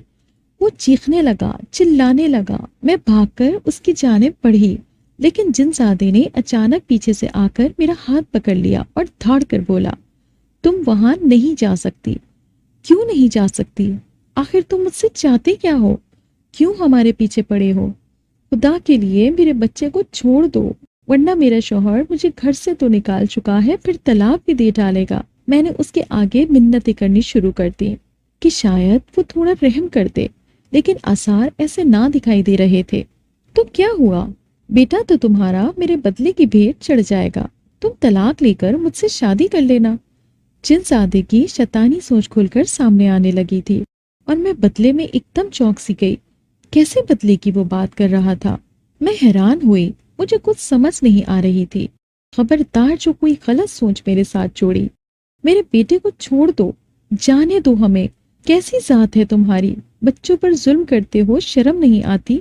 وہ چیخنے لگا، چلانے لگا۔ میں بھاگ کر اس کی جانب بڑھی، لیکن جنزادے نے اچانک پیچھے سے آ کر میرا ہاتھ پکڑ لیا اور دھاڑ کر بولا، تم وہاں نہیں جا سکتی۔ کیوں نہیں جا سکتی؟ آخر تم مجھ سے چاہتے کیا ہو؟ کیوں ہمارے پیچھے پڑے ہو؟ خدا کے لیے میرے بچے کو چھوڑ دو، ورنہ میرا شوہر مجھے گھر سے تو نکال چکا ہے، پھر طلاق بھی دے ڈالے گا۔ میں نے اس کے آگے منتیں کرنی شروع کر دی کہ شاید وہ تھوڑا رحم کر دے، لیکن آثار ایسے نہ دکھائی دے رہے تھے۔ تو کیا ہوا؟ بیٹا تو تمہارا میرے بدلے کی بھیٹ چڑھ جائے گا، تم طلاق لے کر مجھ سے شادی کر لینا۔ جنزادے کی شیطانی سوچ کھل کر سامنے آنے لگی تھی اور میں بدلے میں ایک دم چونک سی گئی۔ کیسے بدلے کی وہ بات کر رہا تھا؟ میں حیران ہوئی، مجھے کچھ سمجھ نہیں آ رہی تھی۔ خبردار جو کوئی غلط سوچ میرے ساتھ جوڑی۔ میرے بیٹے کو چھوڑ دو، جانے دو ہمیں۔ کیسی ذات ہے تمہاری؟ بچوں پر ظلم کرتے ہو، شرم نہیں آتی؟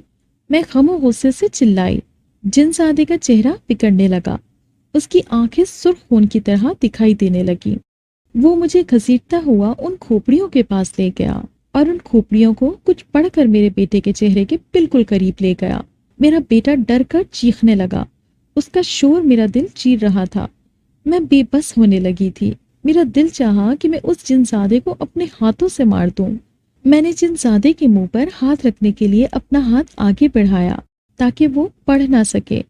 میں غم و غصے سے چلائی۔ جنزادے کا چہرہ بگڑنے لگا، اس کی آنکھیں سرخ خون کی طرح دکھائی دینے لگی۔ وہ مجھے گھسیٹتا ہوا ان کھوپڑیوں کے پاس لے گیا اور ان کھوپڑیوں کو کچھ پڑھ کر میرے بیٹے کے چہرے کے بالکل قریب لے گیا۔ میرا بیٹا ڈر کر چیخنے لگا، اس کا شور میرا دل چیر رہا تھا۔ میں بے بس ہونے لگی تھی۔ میرا دل چاہا کہ میں اس جنزادے کو اپنے ہاتھوں سے مار دوں۔ میں نے جنزادے کے منہ پر ہاتھ رکھنے کے لیے اپنا ہاتھ آگے بڑھایا تاکہ وہ پڑھ نہ سکے،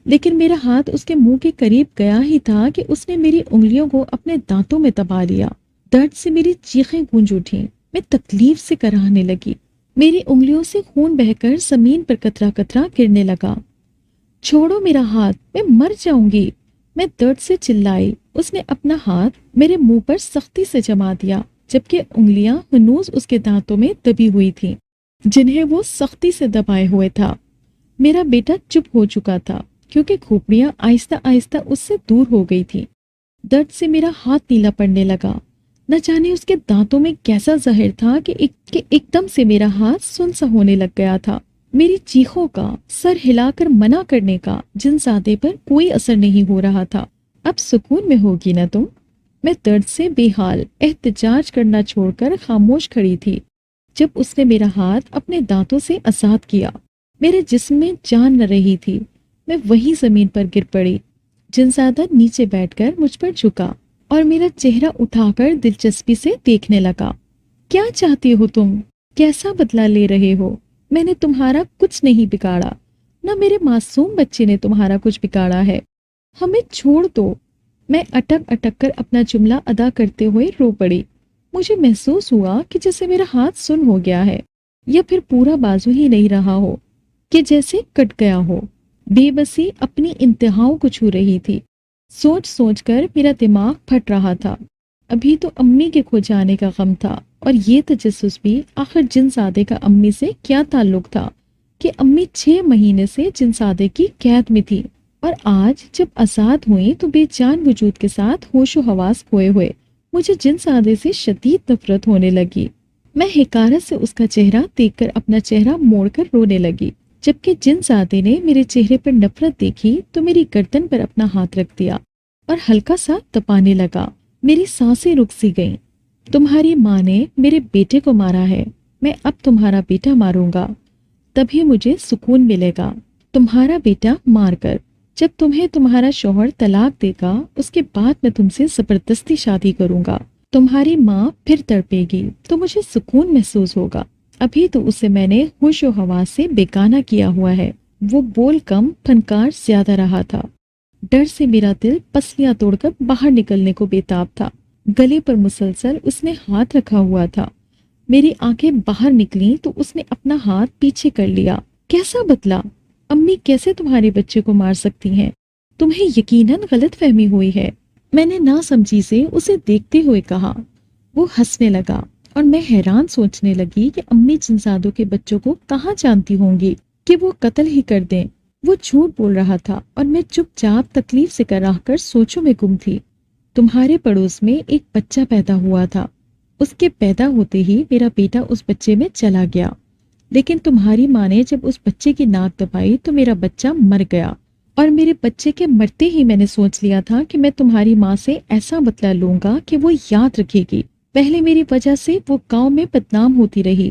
لیکن میرا ہاتھ اس کے منہ کے قریب گیا ہی تھا کہ اس نے میری انگلیوں کو اپنے دانتوں میں دبا لیا۔ درد سے میری چیخیں گونج اٹھیں، میں تکلیف سے کراہنے لگی۔ میری انگلیوں سے خون بہہ کر زمین پر قطرہ قطرہ گرنے لگا۔ چھوڑو میرا ہاتھ، میں مر جاؤں گی، میں درد سے چلائی۔ اس نے اپنا ہاتھ میرے منہ پر سختی سے جما دیا، جبکہ انگلیاں ہنوز اس کے دانتوں میں دبی ہوئی تھیں جنہیں وہ سختی سے دبائے ہوئے تھا۔ میرا بیٹا چپ ہو چکا تھا کیونکہ کھوپڑیاں آہستہ آہستہ اس سے دور ہو گئی تھی۔ درد سے میرا ہاتھ نیلا پڑنے لگا۔ نہ جانے اس کے دانتوں میں کیسا زہر تھا کہ ایک دم سے میرا ہاتھ سن سا ہونے لگ گیا تھا۔ میری چیخوں کا، سر ہلا کر منع کرنے کا جنزادے پر کوئی اثر نہیں ہو رہا تھا۔ اب سکون میں ہوگی نا تم؟ میں درد سے بے حال احتجاج کرنا چھوڑ کر خاموش کھڑی تھی جب اس نے میرا ہاتھ اپنے دانتوں سے آزاد کیا۔ میرے جسم میں جان نہ رہی تھی، میں وہیں زمین پر گر پڑی۔ جنزادہ نیچے بیٹھ کر مجھ پر جھکا اور میرا چہرہ اٹھا کر دلچسپی سے دیکھنے لگا۔ کیا چاہتی ہو تم؟ کیسا بدلہ لے رہے ہو؟ میں نے تمہارا کچھ نہیں بگاڑا، نہ میرے معصوم بچے نے تمہارا کچھ بگاڑا ہے۔ ہمیں چھوڑ دو۔ میں اٹک اٹک کر اپنا جملہ ادا کرتے ہوئے رو پڑی۔ مجھے محسوس ہوا کہ جیسے میرا ہاتھ سن ہو گیا ہے، یا پھر پورا بازو ہی نہیں رہا ہو، کہ جیسے کٹ گیا ہو۔ بے بسی اپنی انتہاؤں کو چھو رہی تھی۔ سوچ سوچ کر میرا دماغ پھٹ رہا تھا۔ ابھی تو امی کے کھو جانے کا غم تھا، اور یہ تجسس بھی آخر جنزادے کا امی سے کیا تعلق تھا کہ امی 6 مہینے سے جنزادے کی قید میں تھی، اور آج جب آزاد ہوئی تو بے جان وجود کے ساتھ ہوش و حواس کھوئے ہوئے مجھے جنزادے سے شدید نفرت ہونے لگی۔ میں حقارت سے اس کا چہرہ دیکھ کر اپنا چہرہ موڑ کر رونے لگی۔ جبکہ جنزادے نے میرے چہرے پر نفرت دیکھی تو میری گردن پر اپنا ہاتھ رکھ دیا اور ہلکا سا دبانے لگا۔ میری سانسیں رک سی گئیں۔ تمہاری ماں نے میرے بیٹے کو مارا ہے، میں اب تمہارا بیٹا ماروں گا، تبھی مجھے سکون ملے گا۔ تمہارا بیٹا مار کر۔ جب تمہیں تمہارا شوہر طلاق دے گا، اس کے بعد میں تم سے زبردستی شادی کروں گا۔ تمہاری ماں پھر تڑپے گی تو مجھے سکون محسوس ہوگا۔ ابھی تو اسے میں نے ہوش و حواس سے بیگانہ کیا ہوا ہے۔ وہ بول کم، فنکار زیادہ رہا تھا۔ ڈر سے میرا دل پسلیاں توڑ کر باہر نکلنے کو بےتاب تھا۔ گلے پر مسلسل اس نے ہاتھ رکھا ہوا تھا۔ میری آنکھیں باہر نکلیں تو اس نے اپنا ہاتھ پیچھے کر لیا۔ کیسا بدلا؟ امی کیسے تمہارے بچے کو مار سکتی ہیں؟ تمہیں یقیناً غلط فہمی ہوئی ہے، میں نے نا سمجھی سے اسے دیکھتے ہوئے کہا۔ وہ ہنسنے لگا اور میں حیران سوچنے لگی کہ امی جنزادوں کے بچوں کو کہاں جانتی ہوں گی کہ وہ قتل ہی کر دیں۔ وہ جھوٹ بول رہا تھا اور میں چپ چاپ تکلیف سے کراہ کر سوچوں میں گم تھی۔ تمہارے پڑوس میں ایک بچہ پیدا ہوا تھا، اس کے پیدا ہوتے ہی میرا بیٹا اس بچے میں چلا گیا، لیکن تمہاری ماں نے جب اس بچے کی ناک دبائی تو میرا بچہ مر گیا، اور میرے بچے کے مرتے ہی میں نے سوچ لیا تھا کہ میں تمہاری ماں سے ایسا بدلہ لوں گا کہ وہ یاد رکھے گی۔ پہلے میری وجہ سے وہ گاؤں میں بدنام ہوتی رہی،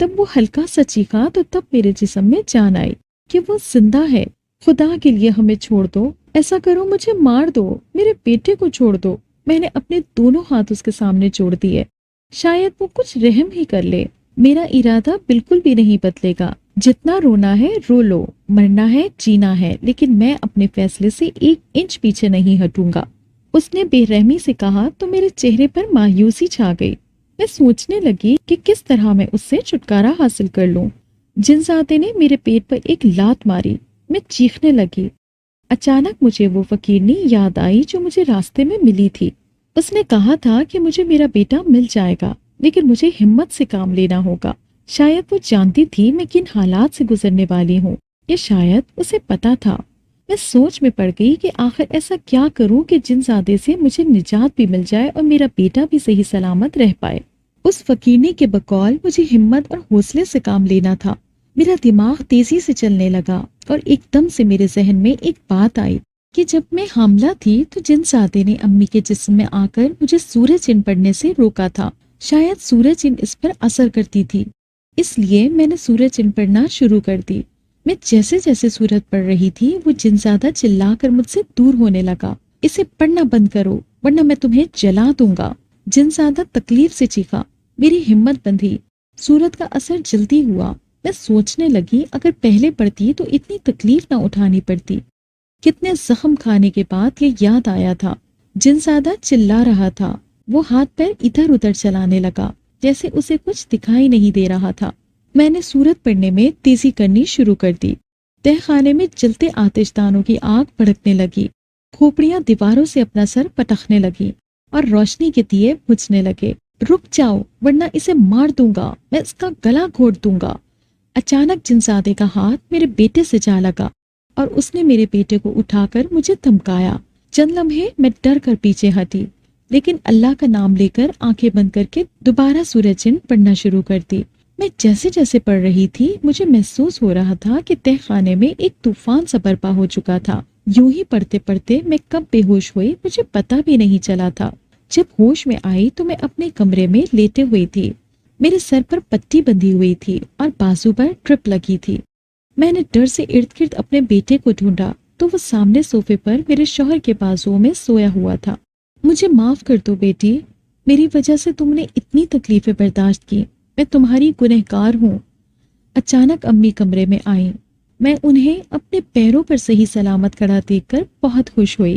تب وہ ہلکا سا چیخا تو تب میرے جسم میں جان آئی کہ وہ زندہ ہے۔ خدا کے لیے ہمیں چھوڑ دو، ایسا کرو مجھے مار دو، میرے بیٹے کو چھوڑ دو۔ میں نے اپنے دونوں ہاتھ اس کے سامنے جوڑ دیے، شاید وہ کچھ رحم ہی کر لے۔ میرا ارادہ بالکل بھی نہیں بدلے گا، جتنا رونا ہے رو لو، مرنا ہے جینا ہے، لیکن میں اپنے فیصلے سے 1 انچ پیچھے نہیں ہٹوں گا۔ اس نے بے رحمی سے کہا تو میرے چہرے پر مایوسی چھا گئی۔ میں سوچنے لگی کہ کس طرح میں اس سے چھٹکارا حاصل کر لوں۔ جنزادے نے میرے پیٹ پر ایک لات ماری، میں چیخنے لگی۔ اچانک مجھے وہ فقیرنی یاد آئی جو مجھے راستے میں ملی تھی۔ اس نے کہا تھا کہ مجھے میرا بیٹا مل جائے گا، لیکن مجھے ہمت سے کام لینا ہوگا۔ شاید وہ جانتی تھی میں کن حالات سے گزرنے والی ہوں، یا شاید اسے پتا تھا۔ میں سوچ میں پڑ گئی کہ آخر ایسا کیا کروں کہ جنزادے سے مجھے نجات بھی مل جائے اور میرا بیٹا بھی صحیح سلامت رہ پائے۔ اس فقیرنی کے بقول مجھے ہمت اور حوصلے سے کام لینا تھا۔ میرا دماغ تیزی سے چلنے لگا اور ایک دم سے میرے ذہن میں ایک بات آئی کہ جب میں حاملہ تھی تو جنزادے نے امی کے جسم میں آ کر مجھے سورج چن پڑھنے سے روکا تھا۔ شاید سورج چن اس پر اثر کرتی تھی، اس لیے میں نے سورج چن پڑھنا شروع کر دی۔ میں جیسے جیسے سورت پڑھ رہی تھی وہ جنزادہ چلا کر مجھ سے دور ہونے لگا۔ اسے پڑھنا بند کرو ورنہ میں تمہیں جلا دوں گا، جنزادہ تکلیف سے چیخا۔ میری ہمت بندھی، سورت کا اثر جلدی ہوا۔ میں سوچنے لگی اگر پہلے پڑھتی تو اتنی تکلیف نہ اٹھانی پڑتی۔ کتنے زخم کھانے کے بعد یہ یاد آیا تھا۔ جنزادہ چلا رہا تھا، وہ ہاتھ پیر ادھر ادھر چلانے لگا جیسے اسے کچھ دکھائی نہیں دے رہا تھا۔ میں نے سورت پڑھنے میں تیزی کرنی شروع کر دی۔ تہ خانے میں جلتے آتش دانوں کی آگ بھڑکنے لگی، کھوپڑیاں دیواروں سے اپنا سر پٹخنے لگی اور روشنی کے دیے بجھنے لگے۔ رک جاؤ ورنہ اسے مار دوں گا، میں اس کا گلا گھونٹ دوں گا۔ اچانک جنزادے کا ہاتھ میرے بیٹے سے جا لگا اور اس نے میرے بیٹے کو اٹھا کر مجھے دھمکایا۔ چند لمحے میں ڈر کر پیچھے ہٹی، لیکن اللہ کا نام لے کر آنکھیں بند کر کے دوبارہ سورج چن پڑھنا شروع کر دی۔ میں جیسے جیسے پڑھ رہی تھی مجھے محسوس ہو رہا تھا کہ تہ خانے میں ایک طوفان سا برپا ہو چکا تھا۔ یوں ہی پڑھتے پڑھتے میں کب بے ہوش ہوئی مجھے پتا بھی نہیں چلا تھا۔ جب ہوش میں آئی تو میں اپنے کمرے میں لیٹے ہوئی تھی، میرے سر پر پٹی بندھی ہوئی تھی اور بازو پر ٹرپ لگی تھی۔ میں نے ڈر سے ارد گرد اپنے بیٹے کو ڈھونڈا تو وہ سامنے صوفے پر میرے شوہر کے بازو میں سویا ہوا تھا۔ مجھے معاف کر دو بیٹی، میری وجہ سے تم نے اتنی تکلیفیں برداشت کی، میں تمہاری گنہگار ہوں۔ اچانک امی کمرے میں آئیں، میں انہیں اپنے پیروں پر صحیح سلامت کھڑا دیکھ کر بہت خوش ہوئی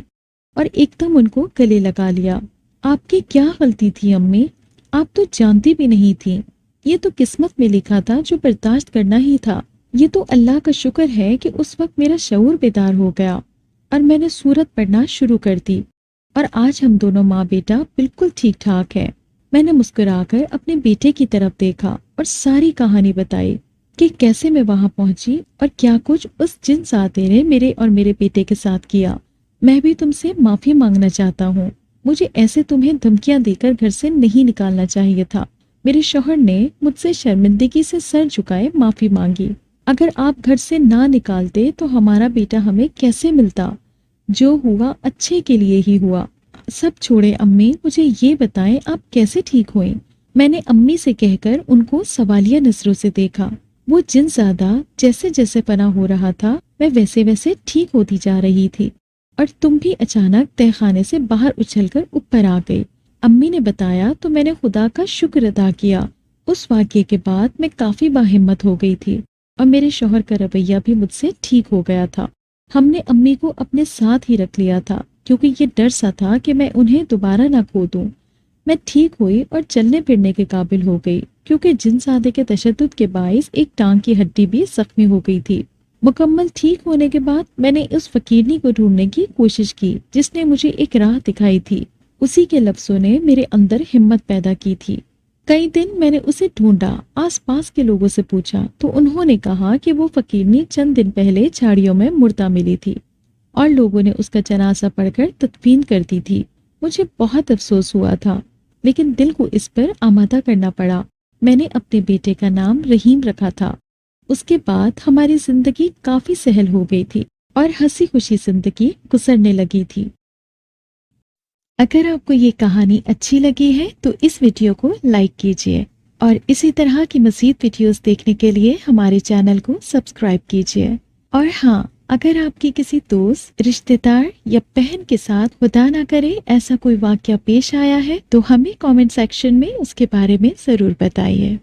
اور ایک دم ان کو گلے لگا لیا۔ آپ کی کیا غلطی تھی امی؟ آپ تو جانتی بھی نہیں تھی، یہ تو قسمت میں لکھا تھا جو برداشت کرنا ہی تھا۔ یہ تو اللہ کا شکر ہے کہ اس وقت میرا شعور بیدار ہو گیا اور میں نے سورت پڑھنا شروع کر دی، اور آج ہم دونوں ماں بیٹا بالکل ٹھیک ٹھاک ہیں۔ میں نے مسکرا کر اپنے بیٹے کی طرف دیکھا اور ساری کہانی بتائی کہ کیسے میں وہاں پہنچی اور کیا کچھ اس جنزادے نے میرے اور میرے بیٹے کے ساتھ کیا۔ میں بھی تم سے معافی مانگنا چاہتا ہوں، مجھے ایسے تمہیں دھمکیاں دے کر گھر سے نہیں نکالنا چاہیے تھا۔ میرے شوہر نے مجھ سے شرمندگی سے سر جھکائے معافی مانگی۔ اگر آپ گھر سے نہ نکالتے تو ہمارا بیٹا ہمیں کیسے ملتا؟ جو ہوا اچھے کے لیے ہی ہوا۔ سب چھوڑے امی، مجھے یہ بتائیں آپ کیسے ٹھیک ہوئیں؟ میں نے امی سے کہہ کر ان کو سوالیہ نظروں سے دیکھا۔ وہ جنزادہ جیسے جیسے پناہ ہو رہا تھا میں ویسے ویسے ٹھیک ہوتی جا رہی تھی، اور تم بھی اچانک تہ خانے سے باہر اچھل کر اوپر آ گئی۔ امی نے بتایا تو میں نے خدا کا شکر ادا کیا۔ اس واقعے کے بعد میں کافی باہمت ہو گئی تھی اور میرے شوہر کا رویہ بھی مجھ سے ٹھیک ہو گیا تھا۔ ہم نے امی کو اپنے ساتھ ہی رکھ لیا تھا کیونکہ یہ ڈر سا تھا کہ میں انہیں دوبارہ نہ کھو دوں۔ میں ٹھیک ہوئی اور چلنے پھرنے کے قابل ہو گئی کیونکہ جنزادے کے تشدد کے باعث ایک ٹانگ کی ہڈی بھی زخمی ہو گئی تھی۔ مکمل ٹھیک ہونے کے بعد میں نے اس فقیرنی کو ڈھونڈنے کی کوشش کی جس نے مجھے ایک راہ دکھائی تھی۔ اسی کے لفظوں نے میرے اندر ہمت پیدا کی تھی۔ کئی دن میں نے اسے ڈھونڈا، آس پاس کے لوگوں سے پوچھا تو انہوں نے کہا کہ وہ فقیرنی چند دن پہلے جھاڑیوں میں مردہ ملی تھی اور لوگوں نے اس کا جنازہ پڑھ کر تدفین کر دی تھی۔ مجھے بہت افسوس ہوا تھا لیکن دل کو اس پر آمادہ کرنا پڑا۔ میں نے اپنے بیٹے کا نام رحیم رکھا تھا۔ اس کے بعد ہماری زندگی کافی سہل ہو گئی تھی اور ہنسی خوشی زندگی گزرنے لگی تھی۔ اگر آپ کو یہ کہانی اچھی لگی ہے تو اس ویڈیو کو لائک کیجیے اور اسی طرح کی مزید ویڈیوز دیکھنے کے لیے ہمارے چینل کو سبسکرائب کیجیے۔ اور ہاں، اگر آپ کی کسی دوست، رشتہ دار یا بہن کے ساتھ خدا نہ کرے ایسا کوئی واقعہ پیش آیا ہے تو ہمیں کامنٹ سیکشن میں اس کے بارے میں ضرور بتائیے۔